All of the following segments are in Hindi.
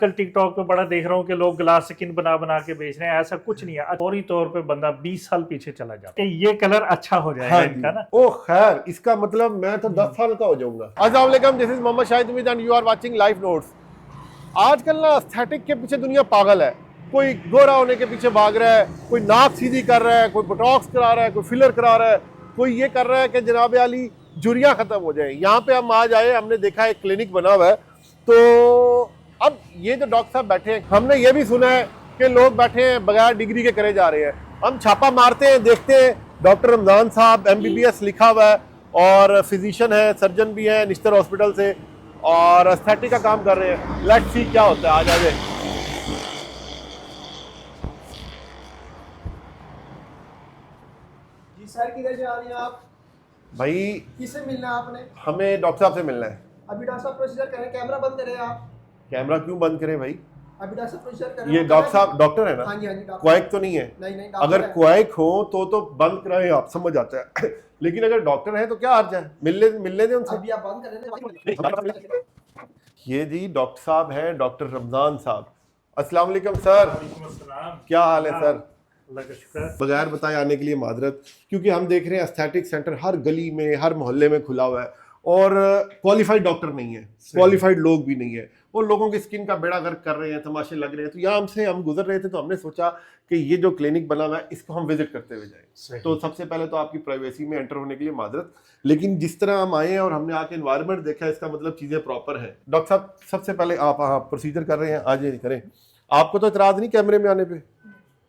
कल टिकटॉक पे बड़ा देख रहा हूँ कि लोग ग्लास स्किन बना बना के बेच रहे हैं, ऐसा कुछ नहीं है। फौरी तौर पे बंदा 20 साल पीछे चला जाता है, ये कलर अच्छा हो जाएगा हाँ इनका ना। ओ खैर, इसका मतलब मैं तो 10 साल का हो जाऊंगा। अस्सलाम वालेकुम, this is Mohammad Shahid Ummeed and you are watching Life Notes. आजकल ना एस्थेटिक के पीछे दुनिया पागल है। कोई गोरा होने के पीछे भाग रहा है, कोई नाक सीधी कर रहा है, कोई बोटॉक्स करा रहा है, कोई फिलर करा रहा है, कोई ये कर रहा है कि जनाब आली झुर्रियाँ खत्म हो जाए। यहाँ पे हम आज आए, हमने देखा एक क्लिनिक बना हुआ है। तो अब ये जो डॉक्टर साहब बैठे हैं, हमने ये भी सुना है कि लोग बैठे हैं बगैर डिग्री के करे जा रहे हैं। हम छापा मारते हैं, देखते हैं डॉक्टर रमजान साहब MBBS लिखा हुआ है और फिजिशियन है, सर्जन भी है निश्तर हॉस्पिटल से, और एस्थेटिक का काम कर रहे हैं। लेट्स सी क्या होता है, आ जाए। जी सर, किधर जा रहे हैं आप? भाई किससे मिलना है आपने? हमें डॉक्टर साहब से मिलना है। अभी डॉक्टर साहब प्रोसीजर करें, कैमरा बंद करें आप। कैमरा क्यों बंद करें भाई? अभी डॉक्टर साहब प्रोसीजर करें। ये डॉक्टर साहब डॉक्टर है ना? हाँ जी हाँ जी डॉक्टर। क्वैक तो नहीं है? नहीं नहीं डॉक्टर अगर है। क्वैक हो तो बंद कराए, आप समझ आता है। लेकिन अगर डॉक्टर है तो क्या अर्ज है, मिलने दें उनसे। अभी आप बंद करें। ये जी डॉक्टर साहब हैं, डॉक्टर रमजान साहब। अस्सलाम वालेकुम सर, क्या हाल है सर? अल्लाह का शुक्र है। बगैर बताए आने के लिए माजरत, क्योंकि हम देख रहे हैं एस्थेटिक सेंटर हर गली में, हर मोहल्ले में खुला हुआ है और क्वालिफाइड डॉक्टर नहीं है, क्वालिफाइड लोग भी नहीं है। वो लोगों की स्किन का बेड़ा गर्क कर रहे हैं, तमाशे लग रहे हैं। तो यहाँ हमसे हम गुजर रहे थे तो हमने सोचा कि ये जो क्लिनिक बना हुआ है इसको हम विजिट करते हुए जाएं। तो सबसे पहले तो आपकी प्राइवेसी में एंटर होने के लिए माजरत, लेकिन जिस तरह हम आए हैं और हमने आके एनवायरनमेंट देखा है, इसका मतलब चीज़ें प्रॉपर हैं। डॉक्टर साहब सबसे पहले आप प्रोसीजर कर रहे हैं, आज ये करें। आपको तो इतराज़ नहीं कैमरे में आने पे?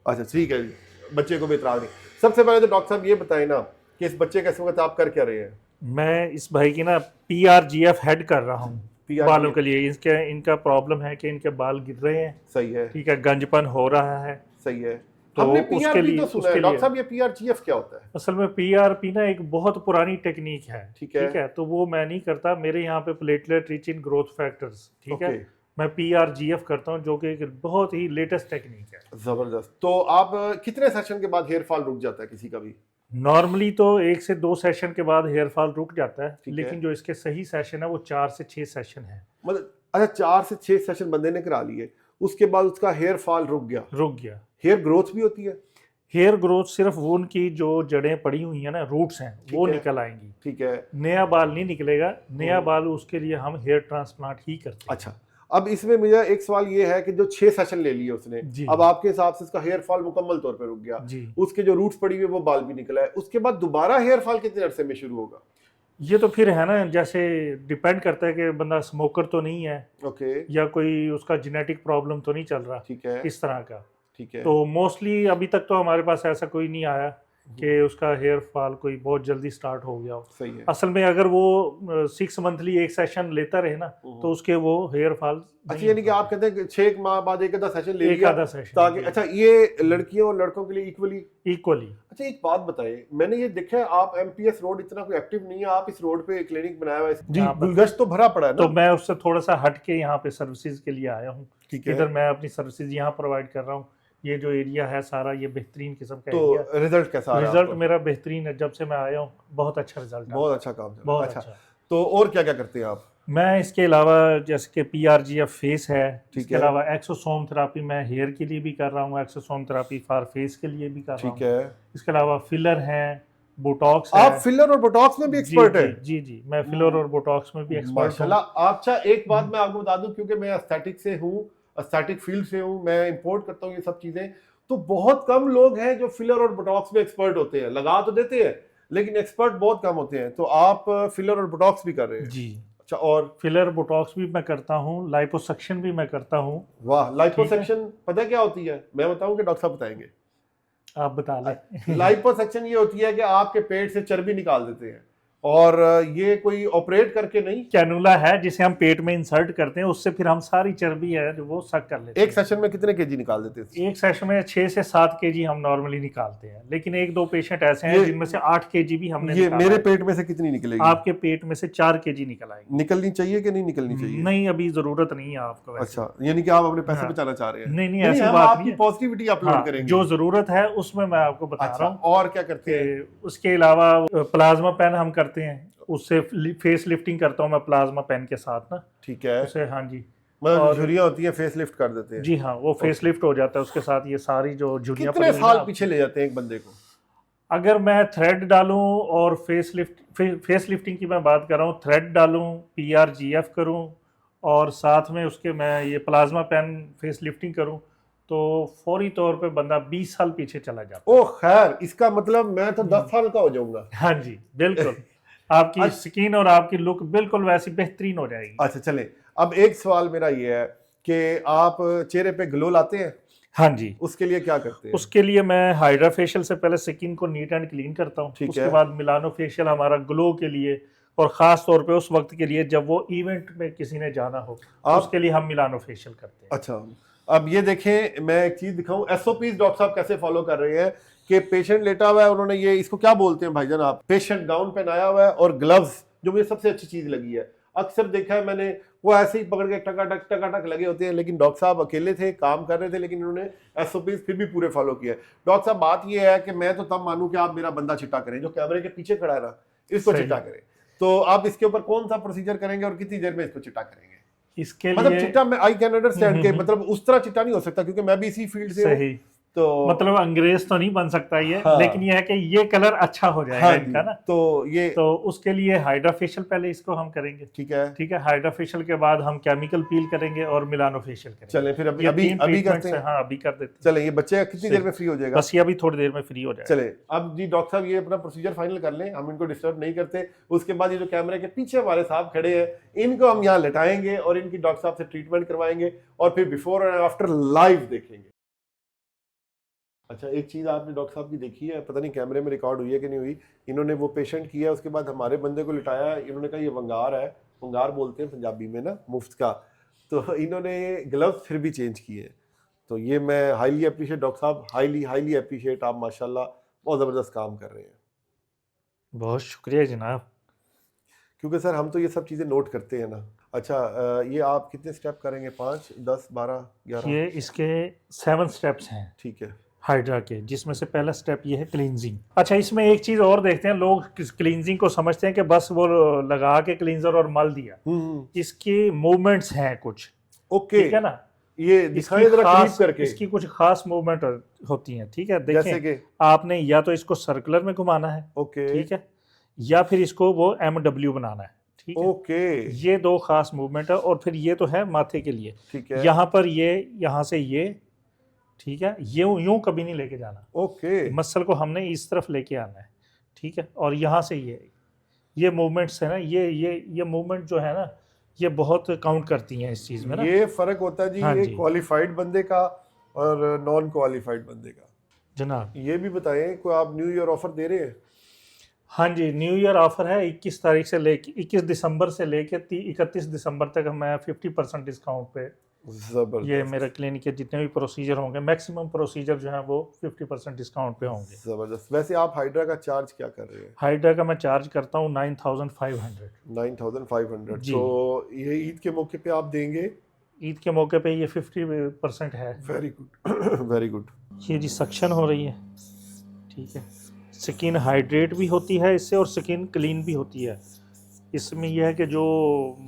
अच्छा ठीक है जी, बच्चे को भी इतराज़ नहीं। सबसे पहले तो डॉक्टर साहब ये बताएं ना कि इस बच्चे का इस वक्त आप कर क्या रहे हैं? मैं इस भाई की ना PRGF हेड कर रहा हूँ PRGF बालों के लिए। इनका प्रॉब्लम है कि इनके बाल गिर रहे हैं, सही है, ठीक है, गंजपन हो रहा है। सही है। तो हमने उसके PRP लिए तो सुना है डॉक्टर साहब, ये PRGF क्या होता है? असल में PRP ना एक बहुत पुरानी टेक्निक है, ठीक है। ठीक है। तो वो मैं नहीं करता, मेरे यहाँ पे platelet rich in growth factors, ठीक है। मैं PRGF करता हूँ, जो कि एक बहुत ही लेटेस्ट टेक्निक है। जबरदस्त। तो आप कितने सेशन के बाद हेयर फॉल रुक जाता है किसी का भी? नॉर्मली तो 1 से 2 सेशन के बाद हेयर फॉल रुक जाता है, ठीक लेकिन है। जो इसके सही सेशन है वो 4 से 6 सेशन है। मतलब अच्छा, 4 से 6 सेशन बंदे ने करा लिए, उसके बाद उसका हेयर फॉल रुक गया। हेयर ग्रोथ भी होती है? हेयर ग्रोथ सिर्फ वो उनकी जो जड़ें पड़ी हुई है ना, रूट्स हैं, वो है। निकल आएंगी। ठीक है। नया बाल नहीं निकलेगा, नया बाल उसके लिए हम हेयर ट्रांसप्लांट ही करते हैं। अच्छा, अब इसमें मुझे एक सवाल ये है कि जो 6 सेशन ले लिए उसने, अब आपके हिसाब से उसका हेयर फॉल मुकम्मल तौर पे रुक गया जी। उसके जो रूट्स पड़ी हुई वो बाल भी निकला है, उसके बाद दोबारा हेयर फॉल कितने अरसे में शुरू होगा? ये तो फिर है ना, जैसे डिपेंड करता है कि बंदा स्मोकर तो नहीं है, ओके, या कोई उसका जेनेटिक प्रॉब्लम तो नहीं चल रहा, ठीक है, इस तरह का। ठीक है। तो मोस्टली अभी तक तो हमारे पास ऐसा कोई नहीं आया कि उसका हेयर फॉल कोई बहुत जल्दी स्टार्ट हो गया हो। सही है। असल में अगर वो 6 मंथली एक सेशन लेता रहे ना, तो उसके वो हेयर फॉल। अच्छा, यानी कि आप कहते हैं कि 6 माह बाद एक आधा सेशन ले लिया सेशन ताकि, अच्छा ये लड़कियों और लड़कों के लिए इक्वली। अच्छा एक बात बताएं, मैंने ये देखा है आप MPS रोड इतना कोई एक्टिव नहीं है, आप इस रोड पे क्लिनिक बनाया हुआ है जी, गुलगश्त तो भरा पड़ा है ना? तो मैं उससे थोड़ा सा हट के यहाँ पे सर्विसेज के लिए आया हूँ। ठीक है। इधर मैं अपनी सर्विसेज यहाँ प्रोवाइड कर रहा हूँ। ये जो एरिया है सारा, ये बेहतरीन किस्म का तो एरिया। रिजल्ट कैसा आ रहा है? रिजल्ट मेरा बेहतरीन है, जब से मैं आया हूँ बहुत अच्छा रिजल्ट। बहुत अच्छा काम चल रहा है। बहुत अच्छा, अच्छा। तो और क्या क्या करते हैं आप? मैं इसके अलावा जैसे कि PRGF फेस है, इसके है। अलावा एक्सोसोम थेरापी मैं हेयर के लिए भी कर रहा हूँ, एक्सोसोम थेरापी फॉर फेस के लिए भी कर रहा हूँ। ठीक है। इसके अलावा फिलर है, बोटॉक्स है। आप फिलर और बोटॉक्स में भी एक्सपर्ट है? जी जी, मैं फिलर और बोटॉक्स में भी एक्सपर्ट हूँ। माशाल्लाह। अच्छा एक बात मैं आपको बता दूं, क्योंकि मैं एस्थेटिक से हूँ, एस्थेटिक फील्ड से हूँ, मैं इंपोर्ट करता हूँ ये सब चीजें, तो बहुत कम लोग हैं जो फिलर और बोटॉक्स में एक्सपर्ट होते हैं। लगा तो देते हैं लेकिन एक्सपर्ट बहुत कम होते हैं। तो आप फिलर और बोटॉक्स भी कर रहे हैं? जी। अच्छा, और फिलर बोटॉक्स भी मैं करता हूँ, लाइपोसक्शन भी मैं करता हूँ। वाह, लाइपोसक्शन पता क्या होती है? मैं बताऊं कि डॉक्टर साहब बताएंगे? आप बता लें। लाइपोसक्शन ये होती है कि आपके पेट से चर्बी निकाल देते हैं, और ये कोई ऑपरेट करके नहीं, कैनुला है जिसे हम पेट में इंसर्ट करते हैं, उससे फिर हम सारी चर्बी है जो वो सक कर लेते हैं। एक सेशन में कितने केजी निकाल देते हैं? एक सेशन में 6 से 7 केजी हम नॉर्मली निकालते हैं, लेकिन 1-2 पेशेंट ऐसे हैं जिनमें से 8 केजी भी हमने ये निकाला मेरे है। पेट में से कितनी निकलेगी? आपके पेट में से 4 केजी निकल आएगी। निकलनी चाहिए कि नहीं निकलनी चाहिए? नहीं, अभी जरूरत नहीं है आपको वैसे। अच्छा, यानी कि आप अपने पैसे बचाना चाह रहे हैं? नहीं, ऐसी हम बात आपकी नहीं है। पॉजिटिविटी अपलोड करेंगे। जो जरूरत है उसमें मैं आपको बता अच्छा, रहा हूँ। और क्या करते हैं? उसके अलावा प्लाज्मा पेन हम करते हैं, उससे फेस लिफ्टिंग करता हूँ मैं प्लाज्मा पेन के साथ ना। ठीक है। उसे हाँ जी, मतलब और- झुर्रियां होती हैं फेस लिफ्ट कर देते हैं। जी हाँ, वो फेस लिफ्ट हो जाता है, उसके साथ ये सारी जो झुर्रियाँ कितने पड़ी हुई हैं साल ना, पीछे ले जाते हैं एक बंदे को? अगर मैं थ्रेड डालूं और फेस लिफ्टिंग की मैं बात कर रहा हूँ, थ्रेड डालूं, PRGF करूं और साथ में उसके मैं ये प्लाज्मा पेन फेस लिफ्टिंग करूं, तो फौरी तौर पे बंदा 20 साल पीछे चला जाता है। ओ खैर, इसका मतलब मैं तो 10 साल का हो जाऊंगा। हाँ जी, बिल्कुल। आपकी अच्छा। स्किन और आपकी लुक बिल्कुल वैसी बेहतरीन हो जाएगी। अच्छा चलें, अब एक सवाल मेरा ये है कि आप चेहरे पे ग्लो लाते हैं, हाँ जी, उसके लिए क्या करते हैं? उसके लिए मैं हाइड्रा फेशियल से पहले स्किन को नीट एंड क्लीन करता हूँ, ठीक उसके है। बाद मिलानो फेशियल हमारा ग्लो के लिए, और ख़ास तौर पे उस वक्त के लिए जब वो इवेंट में किसी ने जाना हो, आप- उसके लिए हम मिलानो फेशियल करते हैं। अच्छा, अब ये देखें, मैं एक चीज दिखाऊं, SOPs डॉक्टर साहब कैसे फॉलो कर रहे हैं कि पेशेंट लेटा हुआ है, उन्होंने ये, इसको क्या बोलते हैं भाईजान आप, पेशेंट गाउन पहनाया हुआ है और ग्लव्स, जो मुझे सबसे अच्छी चीज लगी है। अक्सर देखा है मैंने, वो ऐसे ही पकड़ के टकाटक लगे होते हैं, लेकिन डॉक्टर साहब अकेले थे, काम कर रहे थे, लेकिन उन्होंने SOPs फिर भी पूरे फॉलो किए। डॉक्टर साहब, बात ये है कि मैं तो तब मानूं कि आप मेरा बंदा चिट्टा करें, जो कैमरे के पीछे खड़ा है ना, इसको सही। चिट्टा करें, तो आप इसके ऊपर कौन सा प्रोसीजर करेंगे और कितनी देर में इसको चिट्टा करेंगे? इसके मतलब लिए चिट्टा, मैं आई कैन अंडरस्टैंड के मतलब उस तरह चिट्टा नहीं हो सकता, क्योंकि मैं भी इसी फील्ड से हूं, सही, तो मतलब अंग्रेज तो नहीं बन सकता ये, हाँ। लेकिन ये है कि ये कलर अच्छा हो जाएगा हाँ इनका जी, ना, तो ये तो उसके लिए हाइड्रा फेशियल पहले इसको हम करेंगे। ठीक है। ठीक है, हाइड्रा फेशियल के बाद हम केमिकल पील करेंगे और मिलानो फेशियल करेंगे। चलें फिर अभी ये अभी 3 अभी treatments करते हैं। हैं। हाँ, अभी कर देते हैं। चलें, ये बच्चे कितनी देर में फ्री हो जाएगा? बस ये अभी थोड़ी देर में फ्री हो जाएगा। चले, अब जी डॉक्टर साहब ये अपना प्रोसीजर फाइनल कर लें, हम इनको डिस्टर्ब नहीं करते। उसके बाद ये जो कैमरे के पीछे हमारे साहब खड़े हैं, इनको हम यहाँ लेटाएंगे और इनकी डॉक्टर साहब से ट्रीटमेंट करवाएंगे और फिर बिफोर एंड आफ्टर लाइव देखेंगे। अच्छा, एक चीज़ आपने डॉक्टर साहब की देखी है, पता नहीं कैमरे में रिकॉर्ड हुई है कि नहीं हुई, इन्होंने वो पेशेंट किया, उसके बाद हमारे बंदे को लिटाया, इन्होंने कहा ये वंगार है, वंगार बोलते हैं पंजाबी में ना, मुफ्त का, तो इन्होंने ग्लव्स फिर भी चेंज किए। तो ये मैं हाईली अप्रिशिएट डॉक्टर साहब, हाईली अप्रिशिएट, आप माशाल्लाह बहुत ज़बरदस्त काम कर रहे हैं। बहुत शुक्रिया जनाब। क्योंकि सर हम तो ये सब चीज़ें नोट करते हैं ना। अच्छा, ये आप कितने स्टेप करेंगे? 5, 10, 12, 11? ये इसके 7 स्टेप्स हैं ठीक है। हाइड्रा के, जिसमें से पहला स्टेप ये है क्लींजिंग। अच्छा, इसमें एक चीज और देखते हैं, लोग क्लींजिंग को समझते हैं कि बस वो लगा के क्लींजर और मल दिया, इसकी मूवमेंट्स हैं कुछ, ओके, ठीक है ना, ये दिखाएं इसकी जरा क्लिप खास करके। इसकी कुछ खास मूवमेंट होती हैं, ठीक है, जैसे देखें कि आपने या तो इसको सर्कुलर में घुमाना है, ओके ठीक है, या फिर इसको वो MW बनाना है, ठीक है। ओके, ये 2 खास मूवमेंट है, और फिर ये तो है माथे के लिए, ठीक है, यहाँ पर ये, यहाँ से ये, ठीक है, ये यूं कभी नहीं लेके जाना, ओके, मसल को हमने इस तरफ लेके आना है, ठीक है, और यहाँ से ये मूवमेंट्स है ना, ये मूवमेंट जो है ना, ये बहुत काउंट करती हैं इस चीज़ में ना। ये फर्क होता है जी, हाँ ये जी। क्वालिफाइड बंदे का और नॉन क्वालिफाइड बंदे का। जनाब, ये भी बताएं, कोई आप न्यू ईयर ऑफर दे रहे हैं? हाँ जी, न्यू ईयर ऑफर है 21 तारीख से लेके 21 दिसंबर से लेके 31 दिसंबर तक मैं 50% डिस्काउंट पे जबरदस्त, ये मेरे क्लिनिक के जितने भी प्रोसीजर होंगे, मैक्सिमम प्रोसीजर जो है वो 50% डिस्काउंट पे होंगे। जबरदस्त। वैसे आप हाइड्रा का चार्ज क्या कर रहे हैं? हाइड्रा का मैं चार्ज करता हूँ 9500। 9500। जी। तो ये ईद के मौके पे आप देंगे? ईद के मौके पे ये 50% है। Very good, very good. ये जी सक्शन हो रही है, ठीक है, स्किन हाइड्रेट भी होती है इससे और स्किन क्लीन भी होती है। इसमें यह है कि जो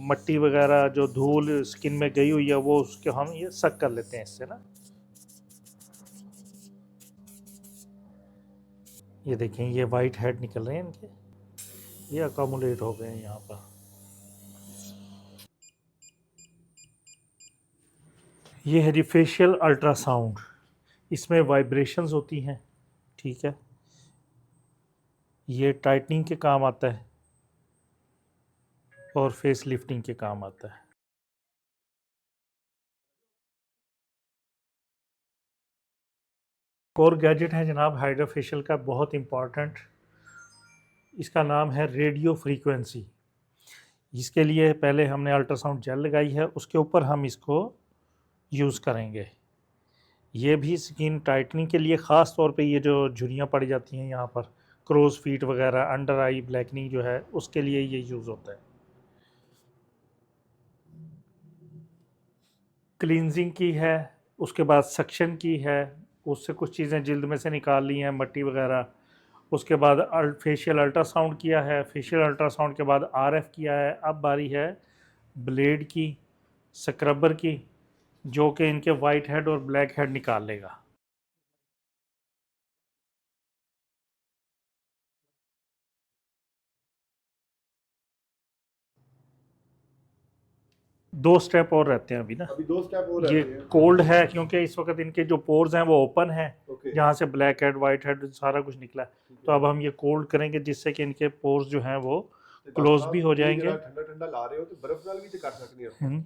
मट्टी वगैरह, जो धूल स्किन में गई हुई है, वो उसके हम ये सक कर लेते हैं इससे ना। ये देखें, ये वाइट हेड निकल रहे हैं इनके, ये अकोमुलेट हो गए हैं यहाँ पर। ये है जी फेशियल अल्ट्रासाउंड, इसमें वाइब्रेशंस होती हैं, ठीक है, ये टाइटनिंग के काम आता है और फेस लिफ्टिंग के काम आता है। और गैजेट है जनाब हाइड्रा फेशियल का बहुत इम्पॉर्टेंट, इसका नाम है रेडियो फ्रीक्वेंसी। इसके लिए पहले हमने अल्ट्रासाउंड जेल लगाई है, उसके ऊपर हम इसको यूज़ करेंगे। ये भी स्किन टाइटनिंग के लिए, ख़ास तौर पे ये जो झुर्रियाँ पड़ जाती हैं यहाँ पर, क्रोज फीट वगैरह, अंडर आई ब्लैकनिंग जो है, उसके लिए ये यूज़ होता है। क्लींजिंग की है, उसके बाद सक्शन की है, उससे कुछ चीज़ें जिल्द में से निकाल ली हैं, मट्टी वगैरह। उसके बाद फेशियल अल्ट्रासाउंड किया है, फेशियल अल्ट्रासाउंड के बाद RF किया है। अब बारी है ब्लेड की, स्क्रबर की, जो कि इनके वाइट हेड और ब्लैक हेड निकाल लेगा। दो स्टेप और रहते हैं अभी ना। अभी 2 स्टेप और ये रहते हैं। कोल्ड है क्योंकि इस वक्त इनके जो पोर्स हैं वो ओपन हैं, ओके। जहाँ से ब्लैक हेड वाइट हेड सारा कुछ निकला है। तो अब हम ये कोल्ड करेंगे जिससे कि इनके पोर्स जो हैं वो क्लोज भी हो जाएंगे। ठंडा ठंडा ला रहे हो तो बर्फ डाल भी तो कर सकते हो।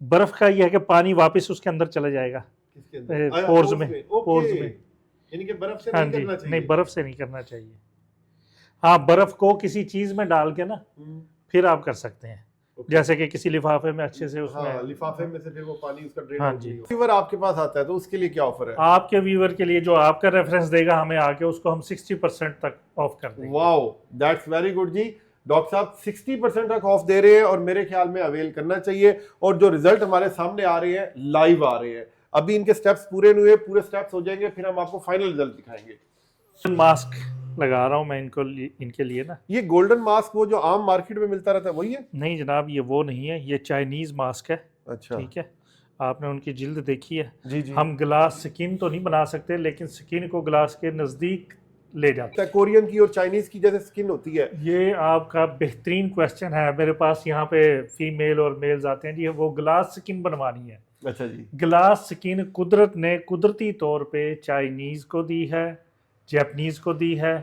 बर्फ का ये है कि पानी वापस उसके अंदर चला जाएगा, किसके अंदर? पोर्स में। ओके। पोर्स में, यानी कि बर्फ से हाँ नहीं जी, करना चाहिए। नहीं बर्फ से नहीं करना चाहिए। हाँ, बर्फ को किसी चीज में डाल के ना फिर आप कर सकते हैं, जैसे कि किसी लिफाफे में अच्छे से उसमें। हाँ, लिफाफे में से फिर वो पानी उसका ड्रेन हाँ हो जी। जाएगा। व्यूअर आपके पास आता है तो उसके लिए क्या ऑफर है? आपके व्यूअर के लिए जो आपका रेफरेंस देगा हमें आके, उसको हम 60% तक ऑफ कर देंगे। Wow, that's very good ji. Doctor साहब 60% तक ऑफ दे रहे हैं और मेरे ख्याल में अवेल करना चाहिए। और जो रिजल्ट हमारे सामने आ रहे हैं, लाइव आ रहे हैं। अभी इनके स्टेप्स पूरे नहीं हुए, पूरे स्टेप्स हो जाएंगे, फिर हम आपको फाइनल रिजल्ट दिखाएंगे। मास्क लगा रहा हूँ मैं इनके लिए ना। ये गोल्डन मास्क वो जो आम मार्केट में मिलता रहता है वही है? नहीं जनाब, ये वो नहीं है, ये चाइनीज मास्क है। अच्छा, ठीक है, आपने उनकी जिल्द देखी है। जी जी। हम ग्लास स्किन तो नहीं बना सकते, लेकिन स्किन को ग्लास के नज़दीक ले जाते हैं। कोरियन की और चाइनीज की जैसे स्किन होती है। ये आपका बेहतरीन क्वेश्चन है। मेरे पास यहाँ पे फीमेल और मेल्स आते हैं जी, वो ग्लास स्किन बनवानी है। अच्छा जी। ग्लास स्किन कुदरत ने कुदरती तौर पे चाइनीज को दी है, जापानीज को दी है,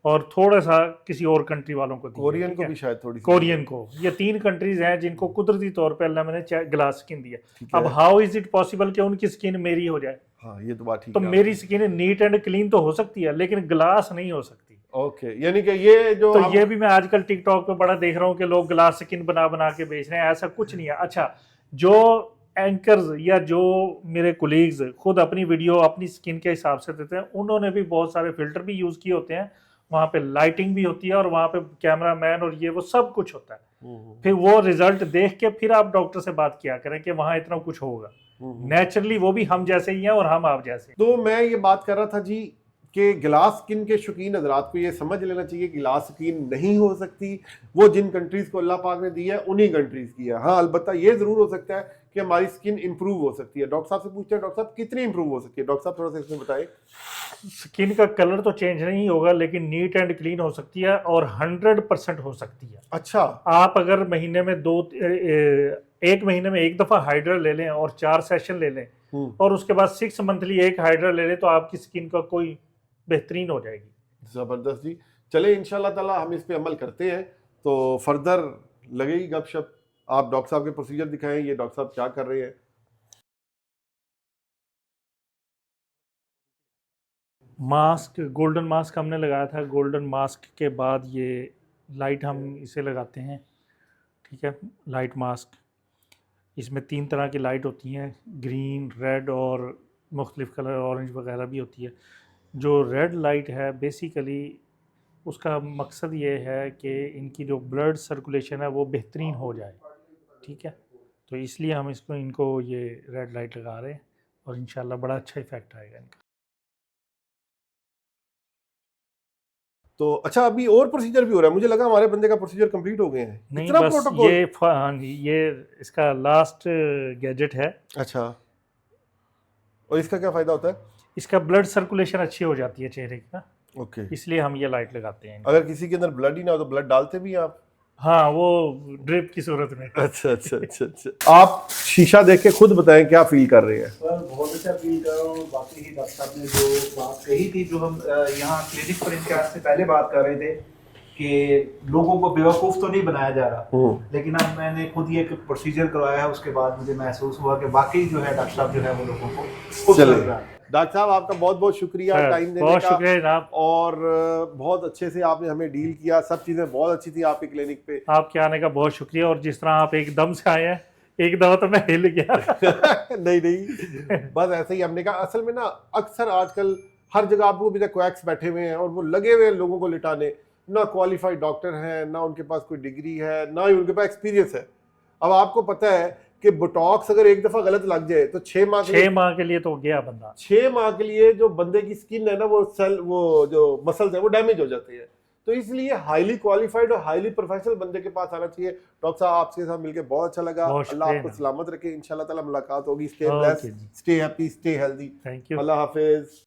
और थोड़ा सा किसी और कंट्री वालों को दी है। कोरियन ठीक को है? भी शायद थोड़ी सी। कोरियन को, ये 3 कंट्रीज हैं जिनको कुदरती तौर पे अल्लाह ने ग्लास स्किन दिया। ठीक है। अब हाउ इज इट पॉसिबल कि उनकी स्किन मेरी हो जाए? हाँ, ये तो बात ठीक तो है। मेरी स्किन नीट एंड क्लीन तो हो सकती है, लेकिन ग्लास नहीं हो सकती। ओके, यानी कि ये जो तो ये भी मैं आजकल टिकटॉक पे बड़ा देख रहा हूँ कि लोग ग्लास स्किन बना बना के बेच रहे हैं। ऐसा कुछ नहीं है। अच्छा, जो एंकर्स या जो मेरे कोलीग्स खुद अपनी वीडियो अपनी स्किन के हिसाब से देते हैं, उन्होंने भी बहुत सारे फिल्टर भी यूज किए होते हैं। वहाँ पे लाइटिंग भी होती है और वहाँ पे कैमरा मैन और ये वो सब कुछ होता है। फिर वो रिजल्ट देख के फिर आप डॉक्टर से बात किया करें कि वहाँ इतना कुछ होगा। नेचुरली वो भी हम जैसे ही हैं और हम आप जैसे। तो मैं ये बात कर रहा था जी कि ग्लास स्किन के शौकीन हजरात को ये समझ लेना चाहिए कि ग्लास स्किन नहीं हो सकती। वो जिन कंट्रीज को अल्लाह पाक ने दी है उन्हीं कंट्रीज की है। हाँ, अलबत्ता ये जरूर हो सकता है कि हमारी स्किन इंप्रूव हो सकती है। डॉक्टर साहब से पूछते हैं, डॉक्टर साहब कितनी इंप्रूव हो सकती है? डॉक्टर साहब थोड़ा सा इसमें बताएं। स्किन का कलर तो चेंज नहीं होगा, लेकिन नीट एंड क्लीन हो सकती है और 100% हो सकती है। अच्छा, आप अगर महीने में एक महीने में एक दफा हाइड्रा ले लें और 4 सेशन ले लें, और उसके बाद 6 मंथली एक हाइड्रा ले लें, तो आपकी स्किन का कोई बेहतरीन हो जाएगी। जबरदस्त जी। चले इंशाल्लाह ताला हम इस पे अमल करते हैं। तो फर्दर लगेगी गपशप। आप डॉक्टर साहब के प्रोसीजर दिखाएं, ये डॉक्टर साहब क्या कर रहे हैं। मास्क, गोल्डन मास्क हमने लगाया था। गोल्डन मास्क के बाद ये लाइट हम इसे लगाते हैं। ठीक है, लाइट मास्क, इसमें 3 तरह की लाइट होती हैं, ग्रीन, रेड और मुख्तलिफ कलर, ऑरेंज वगैरह भी होती है। जो रेड लाइट है बेसिकली उसका मकसद ये है कि इनकी जो ब्लड सर्कुलेशन है वो बेहतरीन हो जाए। ठीक है, तो इसलिए हम इनको ये रेड लाइट लगा रहे हैं और इंशाल्लाह बड़ा अच्छा इफेक्ट आएगा इनका। तो अच्छा, अभी और प्रोसीजर भी हो रहा है? मुझे लगा हमारे बंदे का प्रोसीजर कंप्लीट हो गए हैं। नहीं, इतना बस प्रोटोकॉल? ये इसका लास्ट गैजेट है। अच्छा, और इसका क्या फायदा होता है? इसका ब्लड सर्कुलेशन अच्छी हो जाती है चेहरे की ना, ओके। इसलिए हम ये लाइट लगाते हैं। अगर किसी के अंदर ब्लड ही ना हो तो ब्लड डालते भी हैं आप? हाँ, वो ड्रिप की सूरत में। अच्छा अच्छा अच्छा अच्छा। आप शीशा देख के खुद बताएं क्या फील कर रहे हैं? सर बहुत अच्छा फील कर रहा हूँ। बाकी ही डॉक्टर साहब ने जो बात कही थी, जो हम यहाँ क्लिनिक पर इनके आज से पहले बात कर रहे थे कि लोगों को बेवकूफ़ तो नहीं बनाया जा रहा, लेकिन अब मैंने खुद ही एक प्रोसीजर करवाया है। उसके बाद मुझे महसूस हुआ कि वाकई जो है डॉक्टर साहब जो है वो लोगों को खुश चले। लग रहा है। डॉक्टर साहब आपका बहुत बहुत शुक्रिया टाइम देने बहुत का। शुक्रिया जनाब, और बहुत अच्छे से आपने हमें डील किया। सब चीज़ें बहुत अच्छी थी आपके क्लिनिक पे। आपके आने का बहुत शुक्रिया। और जिस तरह आप एकदम से आए हैं, एक दफा तो मैं हिल गया। नहीं नहीं, बस ऐसे ही हमने कहा। असल में ना अक्सर आजकल हर जगह आपको भी क्वैक्स बैठे हुए हैं और वो लगे हुए हैं लोगों को लिटाने। ना क्वालिफाइड डॉक्टर हैं, ना उनके पास कोई डिग्री है, ना ही उनके पास एक्सपीरियंस है। अब आपको पता है कि बोटॉक्स अगर एक दफा गलत लग जाए तो 6 माह के लिए तो गया बंदा। 6 माह के लिए जो बंदे की स्किन है ना, वो सेल, वो जो मसल्स है वो डैमेज हो जाते हैं। तो इसलिए हाईली क्वालिफाइड और हाईली प्रोफेशनल बंदे के पास आना चाहिए। डॉक्टर साहब आपके साथ मिलकर बहुत अच्छा लगा। बहुत अल्लाह आपको शुक्रिया। सलामत रखे, इंशाल्लाह ताला मुलाकात होगी। Stay okay blessed, ji, stay happy, stay healthy. Thank you. Allah Hafiz.